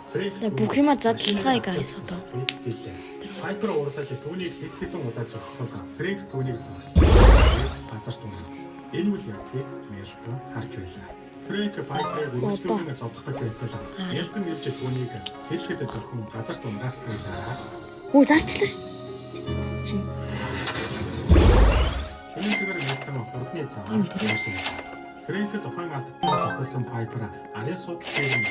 Бүх юм задлахыг асуудаг. Пайпер уурлаж түүнийг хэд хэдэн удаа зогсоход Фрэнк түүнийг зогссон. Газар тунаа. Энэ үйл явдлыг Мелтон харж байлаа. Фрэнк Пайперыг үргэлжлүүлэн зовдоход байтал Мелтон ирж түүнийг хэд хэдэн зохион газар тунгаас нэлээ. Оо зарчлаа ш. Чи. Өнөөдөр Мелтон хурдны цагаан төрсөн. Фрэнк тухайн алдтан зохиосон Пайпер арын судалгааны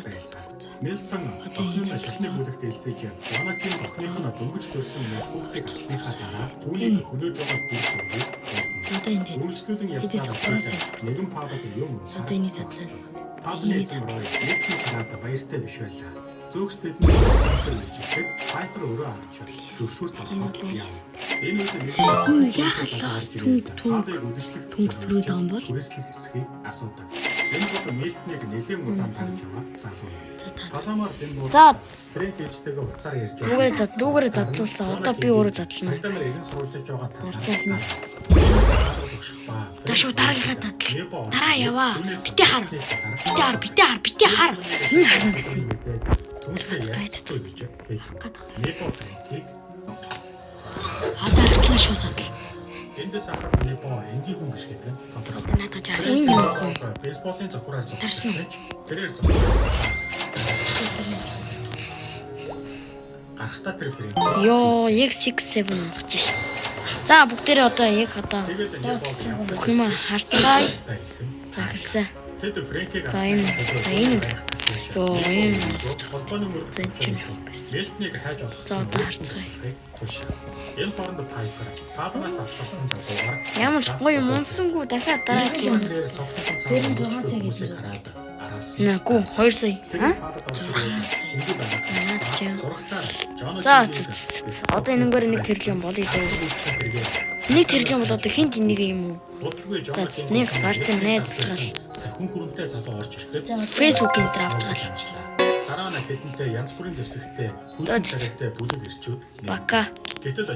байсан. Мелтон охины шашны бүлэгт элсэж Жанакийн охиных нь дөнгөж төрсэн Мелтоныг авсныхаа дараа түүнийг хөнөөж байгаа бүлэг Одоо энэ үргэлжлүүлэн явсаар нэгэн пабад юм уу? Пабны эзэмроо Мелтон хараад баяртай биш байлаа. Зөөгчдөд нь хэлжихэд Пайпер өөрөө авч зөвшөөрт авах юм. Энэ үед яахалаас түнс төрөөд байгаа юм бол хүрээслэх хэсгийг асуудаг. Энэ бол Мелтоныг нэлээд удаан харж байгаа залуу юм. Таламар энэ бол Фрэнк ээжтэйгээ уцаар ярьж байгаа. Дүүгээрээ задлуулсан. Одоо би өөрөө задлана. Цагдаа нар ирэн сурвалжиж байгаа талаар. Дашуу дараагийнхаа дадал. Дараа яваа. Битээ хар. Энэ харна гэсэн. Түүнтэй яцгүй гэж хэлсэн. Небо Фрэнкийг Адартлаа шүү задал. эндээс харах Небо энгийн хүн биш гэдэг нь тодорхой. Одоо надад жаа. Энэ юм уу? Бейсболын зөвхөрөөр Тарсан уу? тэрээр зөвхөрөөр. Гарахтаа тэр Фрэнк. Йоо, яг 6-7 унах ш. За бүгдээрээ одоо яг одоо бүх юм харцгаая. За хэлсэн. Тэд Фрэнкийг За энэ Йоо, энэ холбооны мөрөнд Мелтоныг хайж авах. За одоо харцгаая. Энэ хооронд Пайпер Пабнаас авчирсан залуугаар Ямар ч гоё мунсангүй дахиад дараа юм. Тэр нь 6 сая гэж хараад араас Наагүй 2 сая. За одоо энэгээр нэг тэрлэн болъё дээ. Нэг тэрлэн бол одоо хинт нэг юм уу? За нэг гарцын найзлал хүн хүрэнтэй залуу орж ирэхэд фэйсбүүкийн дээр авч гал. дараа нь тэдэнтэй янз бүрийн зэвсэгтэй хүлэн царайтай бүлэг ирчүүд Бака. гэтэл